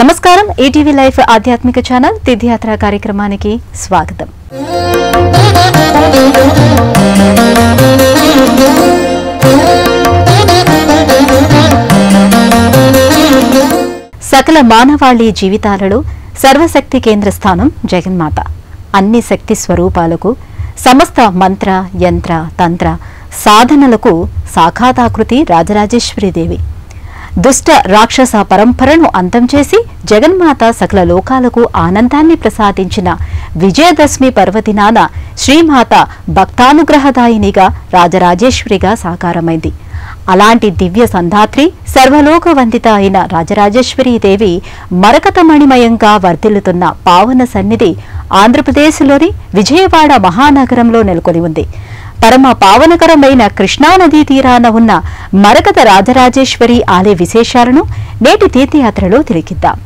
నమస్కారం ATV life ఆధ్యాత్మిక channel తీర్థయాత్ర కార్యక్రమానికి స్వాగతం. సకల మానవాళి జీవితాలలో సర్వశక్తి కేంద్ర స్థానం జగన్మాత. అన్ని శక్తి స్వరూపాలకు సమస్త మంత్ర యంత్ర తంత్ర సాధనలకు సాక్షాతాకృతి రాజరాజేశ్వరీదేవి. దుష్ట రాక్షస పరంపరను అంతం చేసి జగన్మాత సకల లోకాలకు ఆనందాన్ని ప్రసాదించిన విజయదశమి పర్వదినాన శ్రీమాత భక్తానుగ్రహదాయినిగా రాజరాజేశ్వరిగా సాకారమైంది. అలాంటి దివ్య సంధాత్రి సర్వలోక వందిత అయిన రాజరాజేశ్వరీదేవి మరకతమణిమయంగా వర్ధిల్లుతున్న పావన సన్నిధి ఆంధ్రప్రదేశ్లోని విజయవాడ మహానగరంలో నెలకొని ఉంది. పరమ పావనకరమైన కృష్ణానదీ తీరాన ఉన్న మరకత రాజరాజేశ్వరి ఆలయ విశేషాలను నేటి తీర్థయాత్రలో తిలకిద్దాం.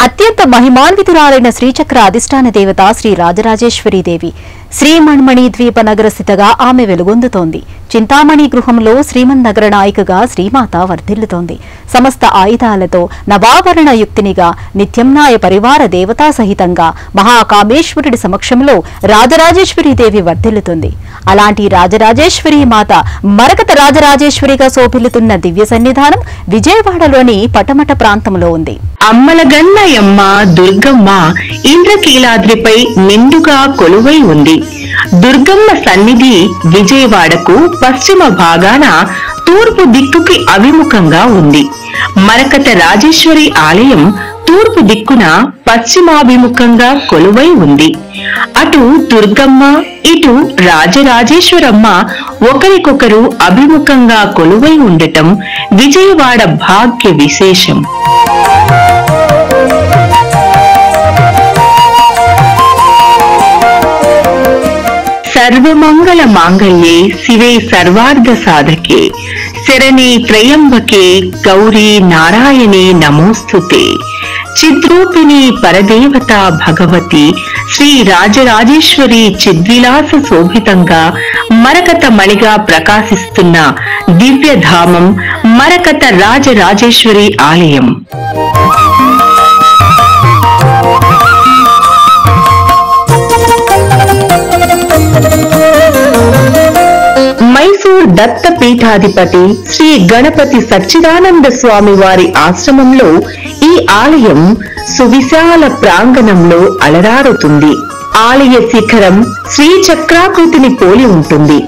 అత్యంత మహిమాన్వితురాలైన శ్రీచక్ర అధిష్టాన దేవత శ్రీ రాజరాజేశ్వరీదేవి శ్రీమణ్మణి ద్వీప నగరస్థితగా ఆమె వెలుగొందుతోంది. చింతామణి గృహంలో శ్రీమన్నగర నాయికగా శ్రీమాత వర్ధిల్లుతోంది. సమస్త ఆయుధాలతో నవాభరణ యుక్తినిగా నిత్యంనాయ పరివార దేవతా సహితంగా మహాకామేశ్వరుడి సమక్షంలో రాజరాజేశ్వరీదేవి వర్ధిల్లుతుంది. అలాంటి రాజరాజేశ్వరి మాత మరకత రాజరాజేశ్వరిగా శోభిల్లుతున్న దివ్య సన్నిధానం విజయవాడలోని పటమట ప్రాంతంలో ఉంది. అమ్మలగన్నయమ్మ దుర్గమ్మ ఇంద్రకీలాద్రిపై నిండుగా కొలువై ఉంది. దుర్గమ్మ సన్నిధి విజయవాడకు పశ్చిమ భాగాన తూర్పు దిక్కుకి అభిముఖంగా ఉంది. మరకత రాజేశ్వరి ఆలయం తూర్పు దిక్కున పశ్చిమాభిముఖంగా కొలువై ఉంది. అటు దుర్గమ్మ ఇటు రాజరాజేశ్వరమ్మ ఒకరికొకరు అభిముఖంగా కొలువై ఉండటం విజయవాడ భాగ్య విశేషం. సర్వమంగళ మాంగళ్యే శివే సర్వార్థ సాధకే శరణే త్రయంబకే గౌరీ నారాయణే నమోస్తుతే చిద్రూపిణి పరదేవత భగవతి శ్రీ రాజరాజేశ్వరి చిద్విలాస శోభితంగా మరకత మణిగా ప్రకాశిస్తున్న దివ్యధామం మరకత రాజరాజేశ్వరి ఆలయం. మైసూర్ దత్త పీఠాధిపతి శ్రీ గణపతి సచ్చిదానంద స్వామి వారి ఆశ్రమంలో ఈ ఆలయం సువిశాల ప్రాంగణంలో అలరారుతుంది. ఆలయ శిఖరం శ్రీచక్రాకృతిని పోలి ఉంటుంది.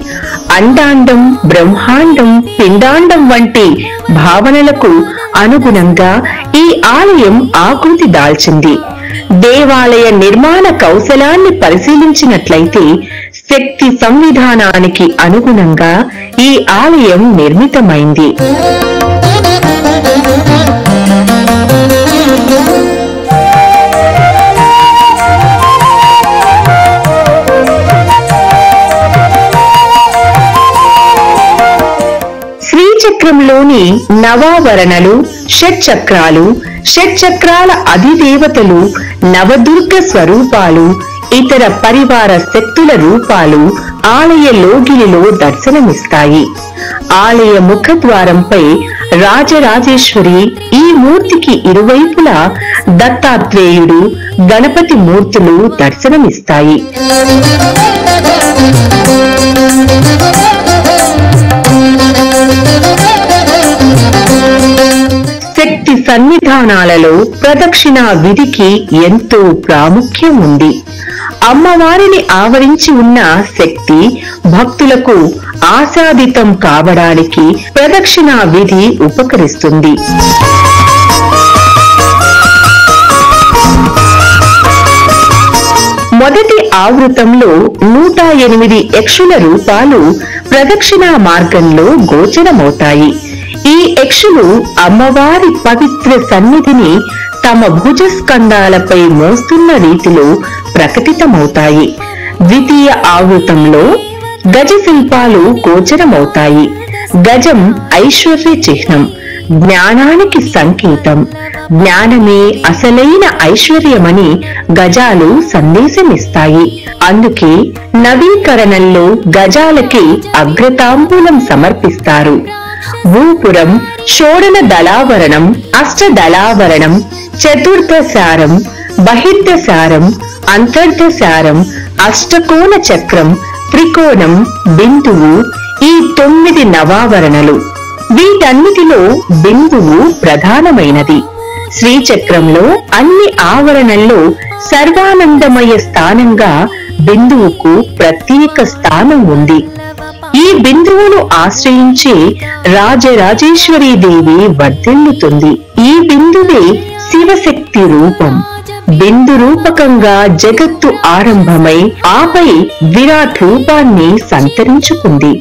అండాండం బ్రహ్మాండం పిండాండం వంటి భావనలకు అనుగుణంగా ఈ ఆలయం ఆకృతి దాల్చింది. దేవాలయ నిర్మాణ కౌశలాన్ని పరిశీలించినట్లయితే శక్తి సంవిధానానికి అనుగుణంగా ఈ ఆలయం నిర్మితమైంది. శ్రీచక్రంలోని నవావరణలు షట్చక్రాలు, షట్చక్రాల అధిదేవతలు, నవదుర్గ స్వరూపాలు, ఇతర పరివార శక్తుల రూపాలు ఆలయ లోగిలిలో దర్శనమిస్తాయి. ఆలయ ముఖద్వారంపై రాజరాజేశ్వరి ఈ మూర్తికి ఇరువైపులా దత్తాత్రేయుడు, గణపతి మూర్తులు దర్శనమిస్తాయి. శక్తి సన్నిధానాలలో ప్రదక్షిణా విధికి ఎంతో ప్రాముఖ్యం ఉంది. అమ్మవారిని ఆవరించి ఉన్న శక్తి భక్తులకు ఆశాదితం కావడానికి ప్రదక్షిణా విధి ఉపకరిస్తుంది. మొదటి ఆవృతంలో 108 యక్షుల రూపాలు ప్రదక్షిణా మార్గంలో గోచరమవుతాయి. ఈ యక్షులు అమ్మవారి పవిత్ర సన్నిధిని తమ భుజస్కంధాలపై మోస్తున్న రీతిలో ప్రకటితమవుతాయి. ద్వితీయ ఆవృతంలో గజ శిల్పాలు గోచరమవుతాయి. గజం ఐశ్వర్య చిహ్నం, జ్ఞానానికి సంకేతం. జ్ఞానమే అసలైన ఐశ్వర్యమని గజాలు సందేశమిస్తాయి. అందుకే నవీకరణంలో గజాలకి అగ్రతాంబూలం సమర్పిస్తారు. భూపురం, షోడన దళావరణం, అష్టదళావరణం, చతుర్థసారం, బహిర్దసారం, అంతర్దసారం, అష్టకోణ చక్రం, త్రికోణం, బిందువు, ఈ 9 నవావరణలు. వీటన్నిటిలో బిందువు ప్రధానమైనది. శ్రీచక్రంలో అన్ని ఆవరణల్లో సర్వానందమయ స్థానంగా బిందువుకు ప్రత్యేక స్థానం ఉంది. ఈ బిందువును ఆశ్రయించి రాజరాజేశ్వరీ దేవి వర్ధిల్లుతుంది. ఈ బిందువే శివశక్తి రూపం. బిందు రూపకంగా జగత్తు ఆరంభమై ఆపై విరాట్ రూపాన్ని సంతరించుకుంది.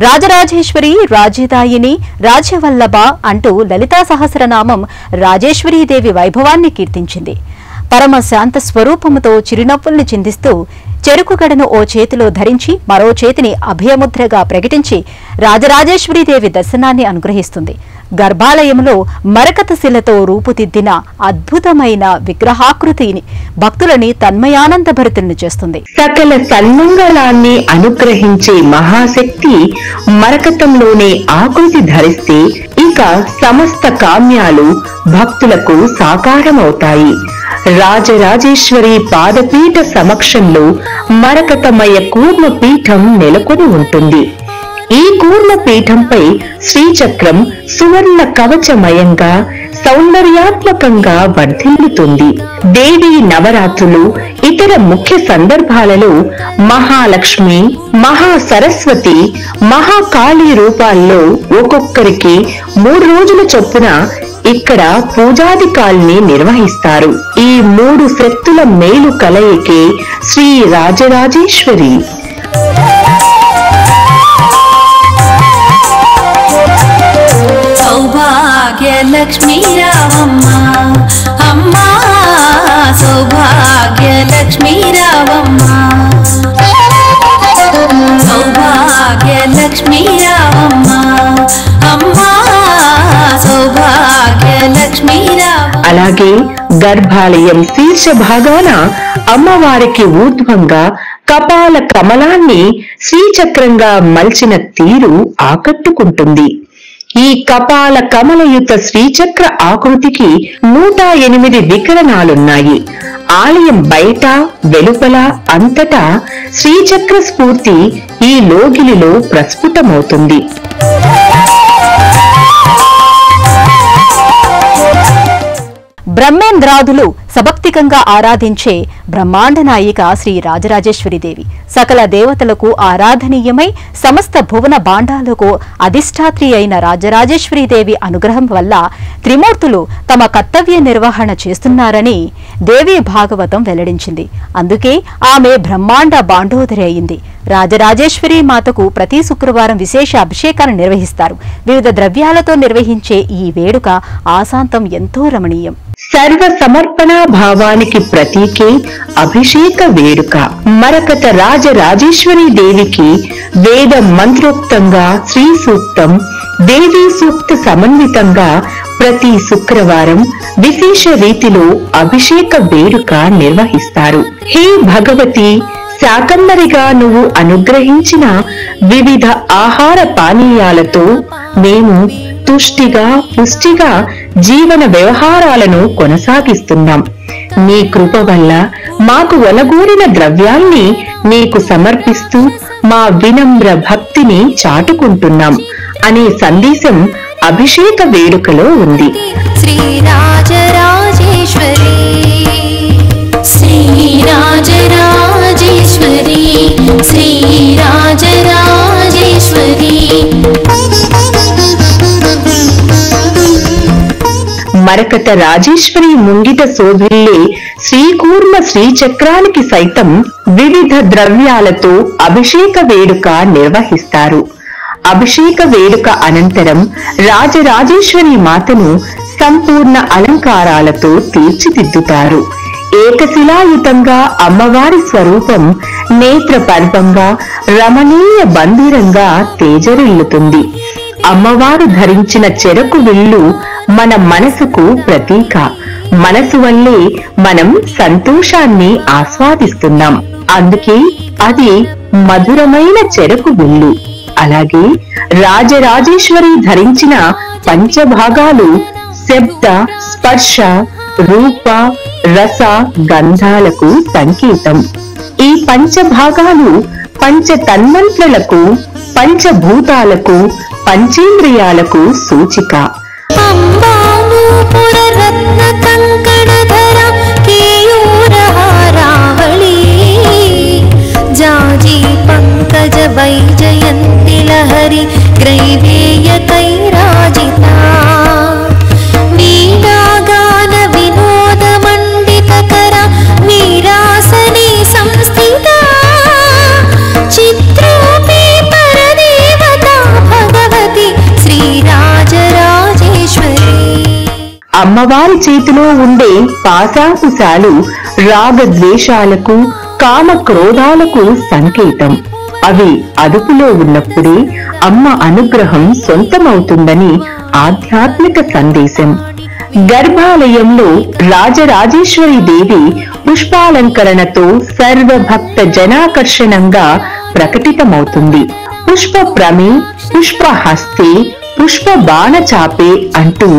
రాజరాజేశ్వరి, రాజ్యదాయిని, రాజ్యవల్లభ అంటూ లలితా సహస్రనామం రాజేశ్వరీదేవి వైభవాన్ని కీర్తించింది. పరమ శాంత స్వరూపముతో చిరునవ్వుల్ని చిందిస్తూ చెరుకుగడను ఓ చేతిలో ధరించి మరో చేతిని అభయముద్రగా ప్రకటించి రాజరాజేశ్వరీదేవి దర్శనాన్ని అనుగ్రహిస్తుంది. గర్భాలయంలో మరకత శిలతో రూపుదిద్దిన అద్భుతమైన విగ్రహాకృతిని భక్తులని తన్మయానందభరితుల్ని చేస్తుంది. సకల సన్మంగళాన్ని అనుగ్రహించే మహాశక్తి మరకతంలోనే ఆకృతి ధరిస్తే ఇక సమస్త కామ్యాలు భక్తులకు సాకారమవుతాయి. రాజరాజేశ్వరి పాదపీఠ సమక్షంలో మరకతమయ కూర్మ పీఠం నెలకొని ఉంటుంది. ఈ కూర్మ పీఠంపై శ్రీచక్రం సువర్ణ కవచమయంగా సౌందర్యాత్మకంగా వర్ధిల్లుతుంది. దేవీ నవరాత్రులు, ఇతర ముఖ్య సందర్భాలలో మహాలక్ష్మి, మహాసరస్వతి, మహాకాళీ రూపాల్లో ఒక్కొక్కరికి 3 రోజుల చొప్పున ఇక్కడ పూజాధికాల్ని నిర్వహిస్తారు. ఈ 3 శక్తుల మేలు కలయికే శ్రీ రాజరాజేశ్వరి. సౌభాగ్యలక్ష్మీ రావమ్మ అమ్మ, సౌభాగ్యలక్ష్మీ రావమ్మ, సౌభాగ్యలక్ష్మీ రావమ్మ అమ్మ, సౌభాగ్యలక్ష్మీ రావమ్మ. అలాగే గర్భాలయం శీర్ష భాగాన అమ్మవారికి ఊర్ధ్వంగా కపాల కమలాన్ని శ్రీచక్రంగా మల్చిన తీరు ఆకట్టుకుంటుంది. ఈ కపాల కమలయుత శ్రీచక్ర ఆకృతికి 108 వికరణాలున్నాయి. ఆలయం బయట, వెలుపల అంతటా శ్రీచక్ర స్ఫూర్తి ఈ లోగిలిలో ప్రస్ఫుటమవుతుంది. బ్రహ్మేంద్రాదులు సభక్తికంగా ఆరాధించే బ్రహ్మాండ నాయిక శ్రీ రాజరాజేశ్వరీదేవి సకల దేవతలకు ఆరాధనీయమై సమస్త భువన బాండాలకు అధిష్టాత్రి అయిన రాజరాజేశ్వరీదేవి అనుగ్రహం వల్ల త్రిమూర్తులు తమ కర్తవ్య నిర్వహణ చేస్తున్నారని దేవీ భాగవతం వెల్లడించింది. అందుకే ఆమె బ్రహ్మాండ బాండోదరి అయింది. రాజరాజేశ్వరి మాతకు ప్రతి శుక్రవారం విశేష అభిషేకాన్ని నిర్వహిస్తారు. వివిధ ద్రవ్యాలతో నిర్వహించే ఈ వేడుక ఆశాంతం ఎంతో రమణీయం. సర్వ సమర్పణ భావానికి ప్రతీకే అభిషేక వేడుక. మరకత రాజరాజేశ్వరి దేవికి వేద మంత్రోక్తంగా శ్రీ సూక్తం, దేవీ సూక్త సమన్వితంగా ప్రతి శుక్రవారం విశేష రీతిలో అభిషేక వేడుక నిర్వహిస్తారు. హే భగవతి, శాకంబరిగా నువ్వు అనుగ్రహించిన వివిధ ఆహార పానీయాలతో మేము తుష్టిగా పుష్టిగా జీవన వ్యవహారాలను కొనసాగిస్తున్నాం. నీ కృప వల్ల మాకు ఒలగూడిన ద్రవ్యాల్ని నీకు సమర్పిస్తూ మా వినమ్ర భక్తిని చాటుకుంటున్నాం అనే సందేశం అభిషేక వేడుకలో ఉంది. శ్రీ రాజరాజేశ్వరి, శ్రీ రాజరాజేశ్వరి, శ్రీ రాజరాజేశ్వరి. మరకత రాజేశ్వరి ముంగిట శోభిల్లే శ్రీకూర్మ శ్రీచక్రానికి సైతం వివిధ ద్రవ్యాలతో అభిషేక వేడుక నిర్వహిస్తారు. అభిషేక వేడుక అనంతరం రాజరాజేశ్వరి మాతను సంపూర్ణ అలంకారాలతో తీర్చిదిద్దుతారు. ఏకశిలాయుతంగా అమ్మవారి స్వరూపం నేత్ర పర్వంగా రమణీయ బందిరంగా తేజరిల్లుతుంది. అమ్మవారు ధరించిన చెరకు విల్లు మన మనసుకు ప్రతీక. మనసు వల్లే మనం సంతోషాన్ని ఆస్వాదిస్తున్నాం. అందుకే అది మధురమైన చెరకు విల్లు. అలాగే రాజరాజేశ్వరి ధరించిన పంచభాగాలు శబ్ద, స్పర్శ, రూప, రస, గంధాలకు సంకేతం. ఈ పంచభాగాలు పంచ తన్మంత్రులకు, పంచభూతాలకు, పంచేంద్రియాలకు సూచిక. పంకజ వైజయంతి లహరి గ్రైవేయ తైరాజితా వీణాగాన వినోద మండితకర వీరాసనే సంస్థితా చిత్రూపే పరదేవతా భగవతి శ్రీరాజరాజేశ్వరి. అమ్మవారి చేతిలో ఉండే పాశాకుశాలు రాగద్వేషాలకు, కామ క్రోధాలకు సంకేతం. అవి అదుపులో ఉన్నప్పుడే అమ్మ అనుగ్రహం సొంతమవుతుందని ఆధ్యాత్మిక సందేశం. గర్భాలయంలో రాజరాజేశ్వరి దేవి పుష్పాలంకరణతో సర్వభక్త జనాకర్షణంగా ప్రకటితమవుతుంది. పుష్ప ప్రమే, పుష్పహస్తే, పుష్ప బాణచాపే అంటూ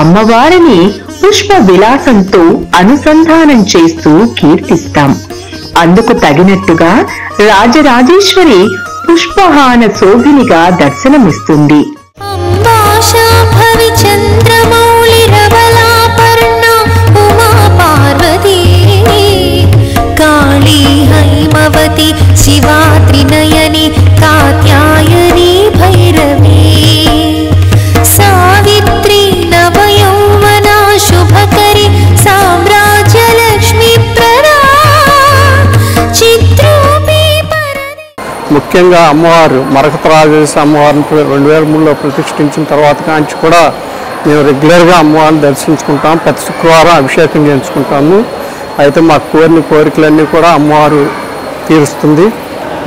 అమ్మవారిని పుష్ప విలాసంతో అనుసంధానం చేస్తూ కీర్తిస్తాం. అందుకు తగినట్టుగా రాజరాజేశ్వరి పుష్పహాన శోభినిగా దర్శనమిస్తుంది. కాళీ హైమవతి శివా త్రినయని కాత్యాయని భైరవీ సావిత్రి నవయౌవన శుభకరి సామ్రాజ్య లక్ష్మీ ప్రదా చిత్రూపీ. ముఖ్యంగా అమ్మవారు మరకత రాజేశ్వరి అమ్మవారిని 2003లో ప్రతిష్ఠించిన తర్వాత కాంచి కూడా మేము రెగ్యులర్గా అమ్మవారిని దర్శించుకుంటాం. ప్రతి శుక్రవారం అభిషేకం చేయించుకుంటాము. అయితే మా కోరికలన్నీ కూడా అమ్మవారు తీరుస్తుంది.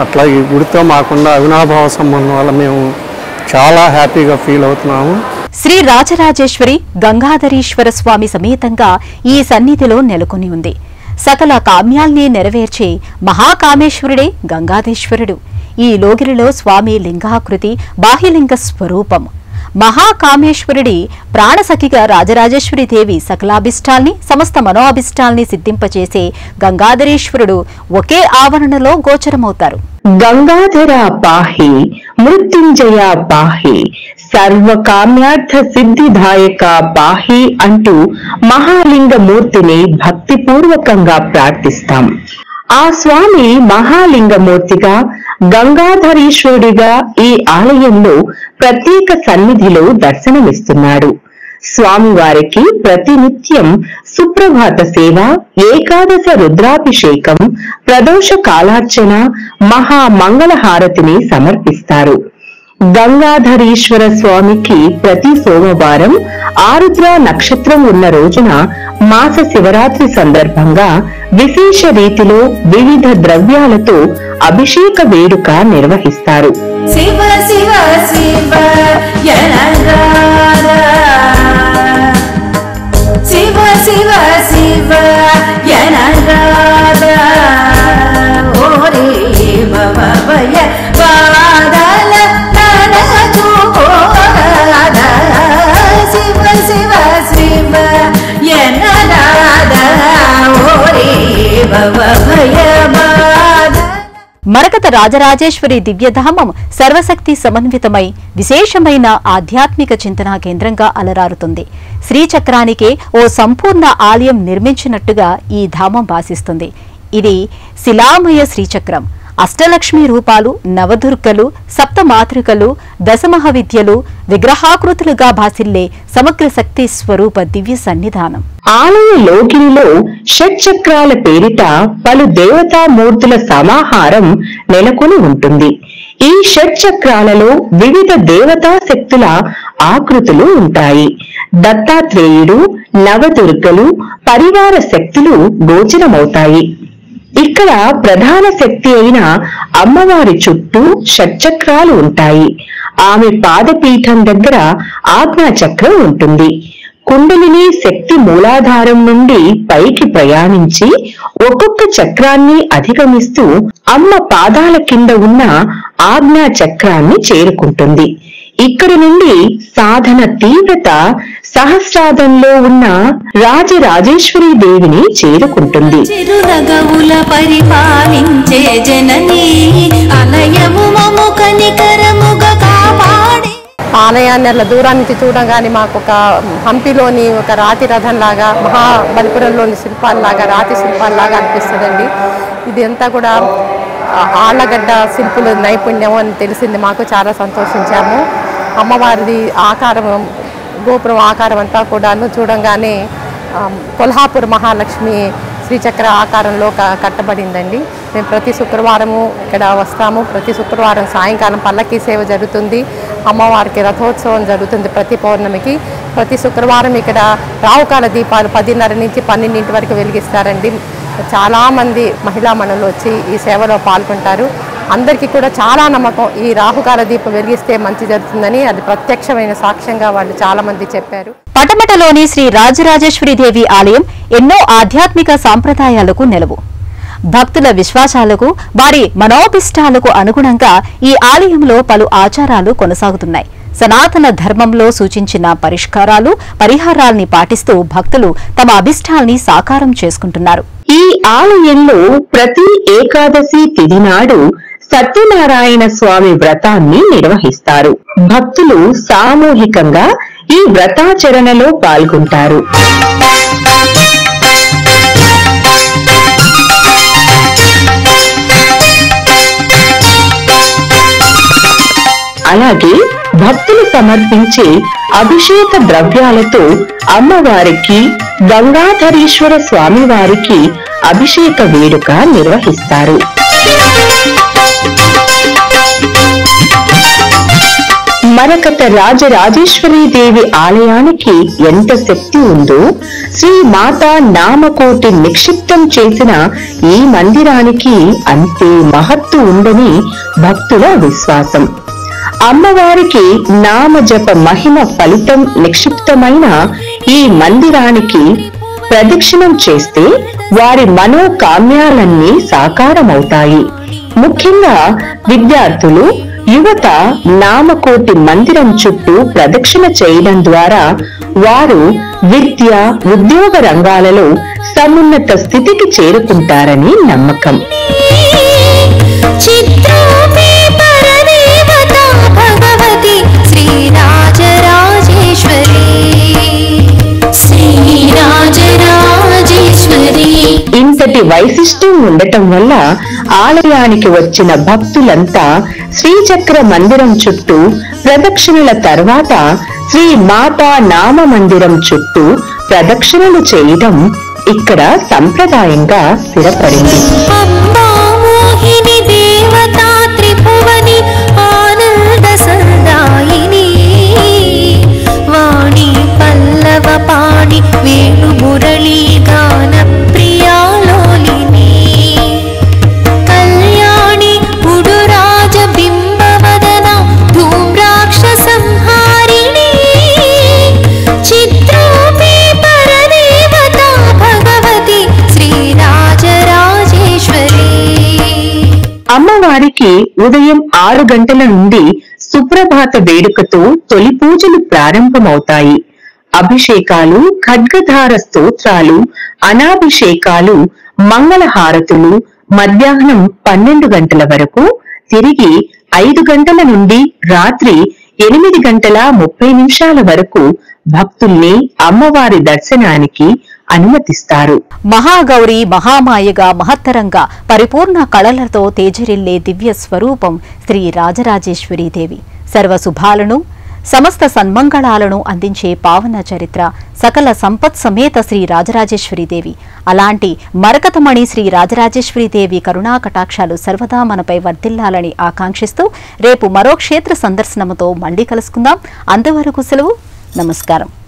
అట్లా ఈ గుడితో మాకున్న అవినాభావ సంబంధం వల్ల మేము చాలా హ్యాపీగా ఫీల్ అవుతున్నాము. శ్రీ రాజరాజేశ్వరి గంగాధరీశ్వర స్వామి సమేతంగా ఈ సన్నిధిలో నెలకొని ఉంది. సకల కామ్యాల్ని నెరవేర్చే మహాకామేశ్వరుడే గంగాధీశ్వరుడు. ఈ లోగిరిలో స్వామి లింగాకృతి బాహ్యలింగ స్వరూపం. మహాకామేశ్వరుడి ప్రాణసఖిగా రాజరాజేశ్వరి దేవి సకలాభిష్టాల్ని, సమస్త మనోభిష్టాల్ని సిద్ధింపచేసే గంగాధరీశ్వరుడు ఒకే ఆవరణలో గోచరమవుతారు. గంగాధర పాహి, మృత్యుంజయ పాహి, సర్వకామ్యార్థ సిద్ధిదాయక పాహి అంటూ మహాలింగమూర్తిని భక్తిపూర్వకంగా ప్రార్థిస్తాం. ఆ స్వామి మహాలింగమూర్తిగా, గంగాధరీశ్వరుడిగా ఈ ఆలయంలో ప్రత్యేక సన్నిధిలో దర్శనమిస్తున్నాడు. స్వామివారికి ప్రతినిత్యం సుప్రభాత సేవ, ఏకాదశ రుద్రాభిషేకం, ప్రదోష కాలార్చన, మహామంగళహారతిని సమర్పిస్తారు. గంగాధరీశ్వర స్వామికి ప్రతి సోమవారం ఆరుద్ర నక్షత్రం ఉన్న రోజున మాస శివరాత్రి సందర్భంగా విశేష రీతిలో వివిధ ద్రవ్యాలతో అభిషేక వేడుక నిర్వహిస్తారు. శివ శివ శివ శివ శివ శివ ఓరే భవయ పాదల శివ శివ శివ ఓరే భవయ మరకత రాజరాజేశ్వరి దివ్యధామం సర్వశక్తి సమన్వితమై విశేషమైన ఆధ్యాత్మిక చింతనా కేంద్రంగా అలరారుతుంది. శ్రీచక్రానికే ఓ సంపూర్ణ ఆలయం నిర్మించినట్టుగా ఈ ధామం భాసిస్తుంది. ఇది శిలామయ శ్రీచక్రం. అష్టలక్ష్మి రూపాలు, నవదుర్గలు, సప్తమాతృకలు, దశమహావిద్యలు విగ్రహాకృతులుగా భాసిల్లే సమగ్ర శక్తి స్వరూప దివ్య సన్నిధానం. ఆలయ లోగిరిలో షట్చక్రాల పేరిట పలు దేవతామూర్తుల సమాహారం నెలకొని ఉంటుంది. ఈ షట్చక్రాలలో వివిధ దేవతా శక్తుల ఆకృతులు ఉంటాయి. దత్తాత్రేయుడు, నవదుర్గలు, పరివార శక్తులు గోచరమవుతాయి. ఇక్కడ ప్రధాన శక్తి అయిన అమ్మవారి చుట్టూ షట్చక్రాలు ఉంటాయి. ఆమె పాదపీఠం దగ్గర ఆజ్ఞాచక్రం ఉంటుంది. కుండలిని శక్తి మూలాధారం నుండి పైకి ప్రయాణించి ఒక్కొక్క చక్రాన్ని అధిగమిస్తూ అమ్మ పాదాల కింద ఉన్న ఆజ్ఞా చక్రాన్ని చేరుకుంటుంది. ఇక్కడి నుండి సాధన తీవ్రత సహస్రాదంలో ఉన్న రాజరాజేశ్వరి దేవిని చేరుకుంటుంది. చిరునగవుల పరిపాలించే జననీ అలయము మము కనికరముగా కాపాడే. ఆలయాన్ని అట్లా దూరం నుంచి చూడగానే మాకు ఒక హంపిలోని ఒక రాతి రథం లాగా, మహాబలిపురంలోని శిల్పాల్లాగా, రాతి శిల్పాల్లాగా అనిపిస్తుందండి. ఇది అంతా కూడా ఆళ్లగడ్డ శిల్పుల నైపుణ్యం అని తెలిసింది. మాకు చాలా సంతోషించాము. అమ్మవారిది ఆకారం, గోపురం ఆకారం అంతా కూడాను చూడంగానే కొల్హాపూర్ మహాలక్ష్మి శ్రీచక్ర ఆకారంలో కట్టబడిందండి. మేము ప్రతి శుక్రవారము ఇక్కడ వస్తాము. ప్రతి శుక్రవారం సాయంకాలం పల్లకీ సేవ జరుగుతుంది. అమ్మవారికి రథోత్సవం జరుగుతుంది ప్రతి పౌర్ణమికి. ప్రతి శుక్రవారం ఇక్కడ రావుకాల దీపాలు 10:30 నుంచి 12 వరకు వెలిగిస్తారండి. చాలామంది మహిళా మనులు వచ్చి ఈ సేవలో పాల్గొంటారు. అందరికీ కూడా చాలా నమ్మకం, ఈ రాహుకాల దీపం వెలిగిస్తే మంచి జరుగుతుందని. అది ప్రత్యక్షమైన సాక్ష్యంగా వాళ్ళు చాలా మంది చెప్పారు. పటమటలోని శ్రీ రాజరాజేశ్వరీదేవి ఆలయం ఎన్నో ఆధ్యాత్మిక సాంప్రదాయాలకు నెలవు. భక్తుల విశ్వాసాలకు, వారి మనోభిష్టాలకు అనుగుణంగా ఈ ఆలయంలో పలు ఆచారాలు కొనసాగుతున్నాయి. సనాతన ధర్మంలో సూచించిన పరిష్కారాలు, పరిహారాల్ని పాటిస్తూ భక్తులు తమ అభిష్టాల్ని సాకారం చేసుకుంటున్నారు. ఈ ఆలయంలో ప్రతి ఏకాదశి తిథి నాడు సత్యనారాయణ స్వామి వ్రతాన్ని నిర్వహిస్తారు. భక్తులు సామూహికంగా ఈ వ్రతాచరణలో పాల్గొంటారు. అలాగే భక్తులు సమర్పించే అభిషేక ద్రవ్యాలతో అమ్మవారికి, గంగాధరీశ్వర స్వామి వారికి అభిషేక వేడుక నిర్వహిస్తారు. మరకత రాజరాజేశ్వరీ దేవి ఆలయానికి ఎంత శక్తి ఉందో, శ్రీ మాతా నామకోటి నిక్షిప్తం చేసిన ఈ మందిరానికి అంతే మహత్తు ఉందని భక్తుల విశ్వాసం. అమ్మవారికి నామజప మహిమ ఫలితం నిక్షిప్తమైన ఈ మందిరానికి ప్రదక్షిణం చేస్తే వారి మనోకామ్యాలన్నీ సాకారమవుతాయి. ముఖ్యంగా విద్యార్థులు, యువత నామకోటి మందిరం చుట్టూ ప్రదక్షిణ చేయడం ద్వారా వారు విద్య, ఉద్యోగ రంగాలలో సమున్నత స్థితికి చేరుకుంటారని నమ్మకం. ఇంతటి వైశిష్ట్యం ఉండటం వల్ల ఆలయానికి వచ్చిన భక్తులంతా శ్రీచక్ర మందిరం చుట్టూ ప్రదక్షిణల తర్వాత శ్రీ మాతా నామ మందిరం చుట్టూ ప్రదక్షిణలు చేయడం ఇక్కడ సంప్రదాయంగా స్థిరపడింది. వేణు మురళీ గాన ప్రియాలోలిని కళ్యాణి పుడు రాజ బింబవదన ధూమ్రాక్ష సంహారిణి చిత్రూపీ పరదేవత భగవతి శ్రీ రాజరాజేశ్వరి. అమ్మవారికి ఉదయం 6 గంటల నుండి సుప్రభాత వేడుకతో తొలి పూజలు ప్రారంభమవుతాయి. అభిషేకాలు, ఖడ్గధార స్తోత్రాలు, అనాభిషేకాలు, మంగళహారతులు మధ్యాహ్నం 12 గంటల వరకు, తిరిగి 5 గంటల నుండి రాత్రి 8:30 వరకు భక్తుల్ని అమ్మవారి దర్శనానికి అనుమతిస్తారు. మహాగౌరి మహామాయగా మహత్తరంగా పరిపూర్ణ కళలతో తేజరిల్లే దివ్య స్వరూపం శ్రీ రాజరాజేశ్వరీదేవి. సర్వశుభాలను సమస్త సన్మంగళాలను అందించే పావన చరిత్ర సకల సంపత్ సమేత శ్రీ రాజరాజేశ్వరీదేవి. అలాంటి మరకతమణి శ్రీ రాజరాజేశ్వరీదేవి కరుణా కటాక్షాలు సర్వదా మనపై వర్ధిల్లాలని ఆకాంక్షిస్తూ రేపు మరో క్షేత్ర సందర్శనముతో మళ్లీ కలుసుకుందాం. అంతవరకు సెలవు. నమస్కారం.